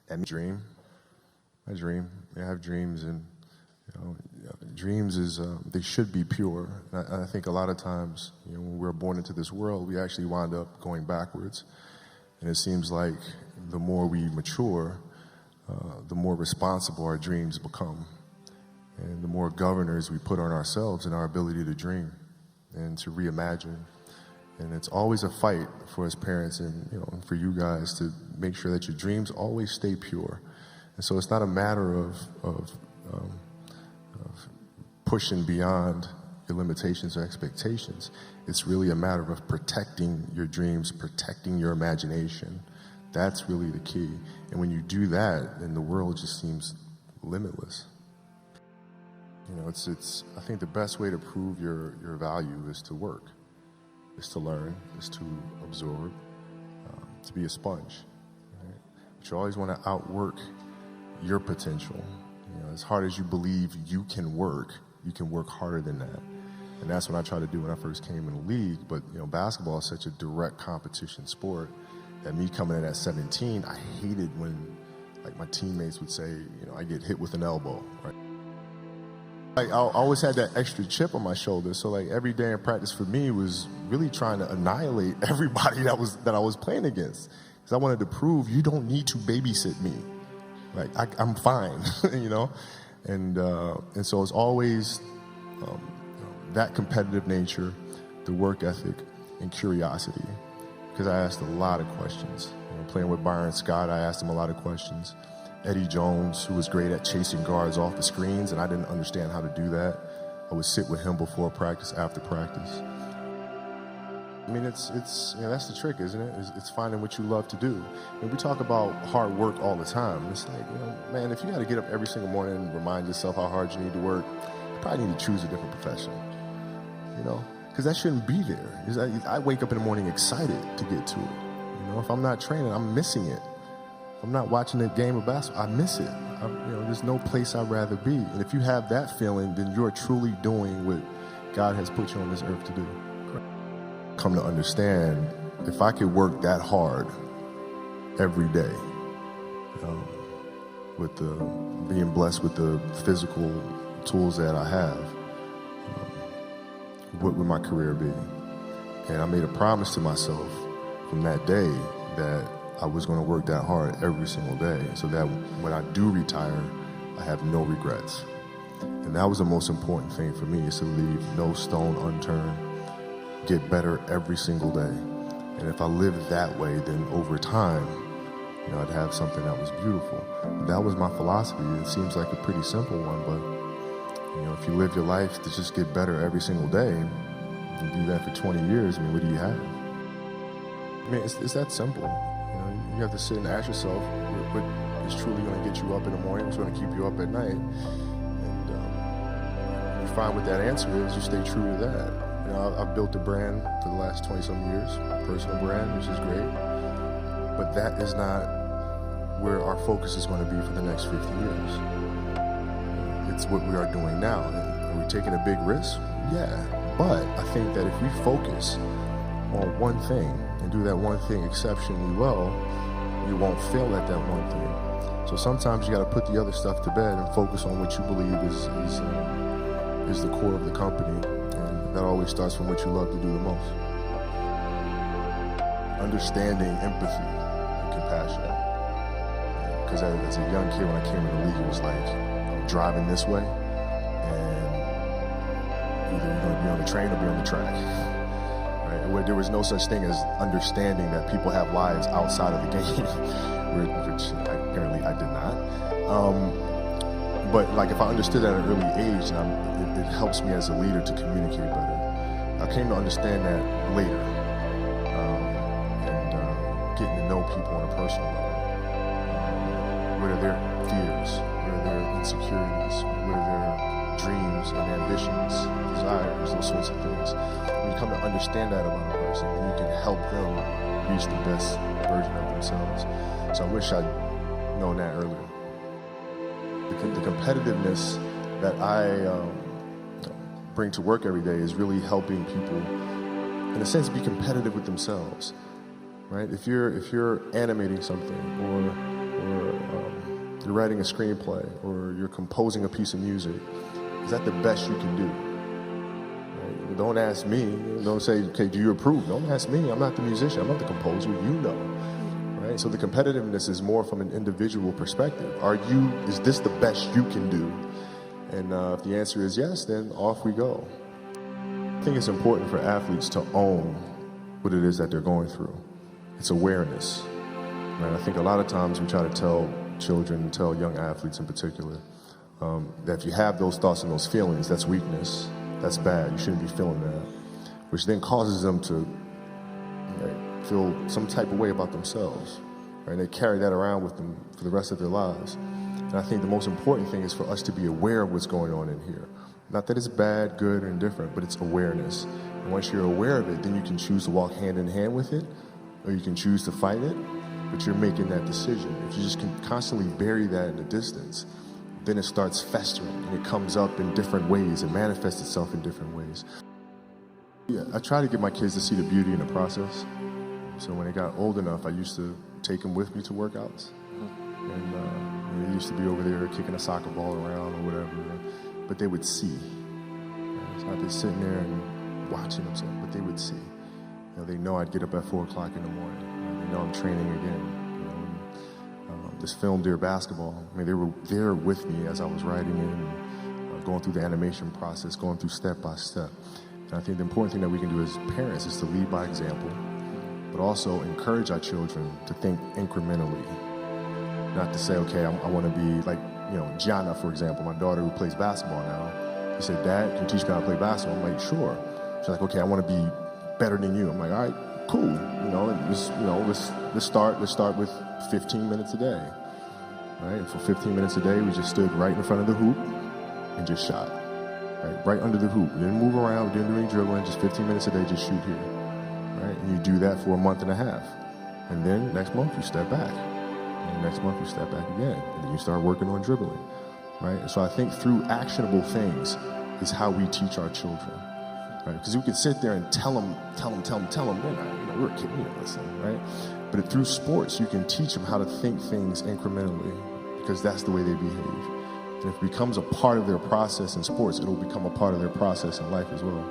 And I dream. I have dreams, and dreams is they should be pure. And I think a lot of times, when we're born into this world, we actually wind up going backwards. And it seems like the more we mature, the more responsible our dreams become, and the more governors we put on ourselves and our ability to dream and to reimagine. And it's always a fight for us parents and for you guys to make sure that your dreams always stay pure. And so it's not a matter of pushing beyond your limitations or expectations. It's really a matter of protecting your dreams, protecting your imagination. That's really the key. And when you do that, then the world just seems limitless. I think the best way to prove your value is to work, is to learn, is to absorb, to be a sponge. Right? But you always want to outwork your potential. As hard as you believe you can work harder than that. And that's what I tried to do when I first came in the league. But basketball is such a direct competition sport that me coming in at 17, I hated when my teammates would say, I get hit with an elbow. Right? I always had that extra chip on my shoulder. So every day in practice for me was really trying to annihilate everybody that I was playing against. Because I wanted to prove you don't need to babysit me. I'm fine, And so it's always that competitive nature, the work ethic, and curiosity. Because I asked a lot of questions. Playing with Byron Scott, I asked him a lot of questions. Eddie Jones, who was great at chasing guards off the screens, and I didn't understand how to do that. I would sit with him before practice, after practice. I mean, it's that's the trick, isn't it? It's finding what you love to do. And we talk about hard work all the time. It's man, if you got to get up every single morning and remind yourself how hard you need to work, you probably need to choose a different profession. Because that shouldn't be there. I wake up in the morning excited to get to it. If I'm not training, I'm missing it. If I'm not watching a game of basketball, I miss it. There's no place I'd rather be. And if you have that feeling, then you're truly doing what God has put you on this earth to do. Come to understand, if I could work that hard every day, with being blessed with the physical tools that I have, what would my career be? And I made a promise to myself from that day that I was going to work that hard every single day, so that when I do retire, I have no regrets. And that was the most important thing for me, is to leave no stone unturned, get better every single day. And if I lived that way, then over time, I'd have something that was beautiful. That was my philosophy. It seems like a pretty simple one, but if you live your life to just get better every single day, you do that for 20 years, what do you have? It's that simple. You have to sit and ask yourself what is truly going to get you up in the morning, what's going to keep you up at night. And you find what that answer is, you stay true to that. I've built a brand for the last 20-some years, a personal brand, which is great. But that is not where our focus is going to be for the next 50 years. It's what we are doing now. Are we taking a big risk? Yeah. But I think that if we focus on one thing and do that one thing exceptionally well, you won't fail at that one thing. So sometimes you got to put the other stuff to bed and focus on what you believe is the core of the company. And that always starts from what you love to do the most. Understanding, empathy, and compassion. Because as a young kid, when I came in the league, it was like, I'm driving this way, and either you're going to be on the train or be on the track. Right? Where there was no such thing as understanding that people have lives outside of the game, which apparently I did not. But if I understood at an early age, it helps me as a leader to communicate better. I came to understand that later, and getting to know people on a personal level. What are their fears? What are their insecurities? What are their dreams and ambitions, desires, those sorts of things? When you come to understand that about a person, then you can help them reach the best version of themselves. So I wish I'd known that earlier. The competitiveness that I bring to work every day is really helping people, in a sense, be competitive with themselves, right? If you're animating something or you're writing a screenplay or you're composing a piece of music, is that the best you can do? Right? Don't ask me. Don't say, okay, do you approve? Don't ask me. I'm not the musician. I'm not the composer. You know. Right? So the competitiveness is more from an individual perspective. Is this the best you can do? And if the answer is yes, then off we go. I think it's important for athletes to own what it is that they're going through. It's awareness. Right? I think a lot of times we try to tell children, tell young athletes in particular, that if you have those thoughts and those feelings, that's weakness, that's bad, you shouldn't be feeling that, which then causes them to feel some type of way about themselves. Right? And they carry that around with them for the rest of their lives. And I think the most important thing is for us to be aware of what's going on in here. Not that it's bad, good, or indifferent, but it's awareness. And once you're aware of it, then you can choose to walk hand in hand with it, or you can choose to fight it, but you're making that decision. If you just can constantly bury that in the distance, then it starts festering, and it comes up in different ways. It manifests itself in different ways. Yeah, I try to get my kids to see the beauty in the process. So when they got old enough, I used to take them with me to workouts. And they used to be over there kicking a soccer ball around or whatever, but they would see. It's not just sitting there and watching themselves, but they would see. They know I'd get up at 4 o'clock in the morning. They know I'm training again. This film, Dear Basketball, they were there with me as I was writing it, going through the animation process, going through step by step. And I think the important thing that we can do as parents is to lead by example, but also encourage our children to think incrementally. Not to say, okay, I want to be like, Gianna, for example, my daughter who plays basketball now. She said, Dad, can you teach me how to play basketball? I'm like, sure. She's like, okay, I want to be better than you. I'm like, all right, cool. Let's start with 15 minutes a day. Right? And for 15 minutes a day, we just stood right in front of the hoop and just shot. Right under the hoop. We didn't move around, we didn't do any dribbling, just 15 minutes a day, just shoot here. Right? And you do that for a month and a half. And then next month you step back. And next month you step back again. And then you start working on dribbling. Right? And so I think through actionable things is how we teach our children. Right? Because we can sit there and tell them, we're a kid, listen, right? But through sports, you can teach them how to think things incrementally, because that's the way they behave. And if it becomes a part of their process in sports, it'll become a part of their process in life as well.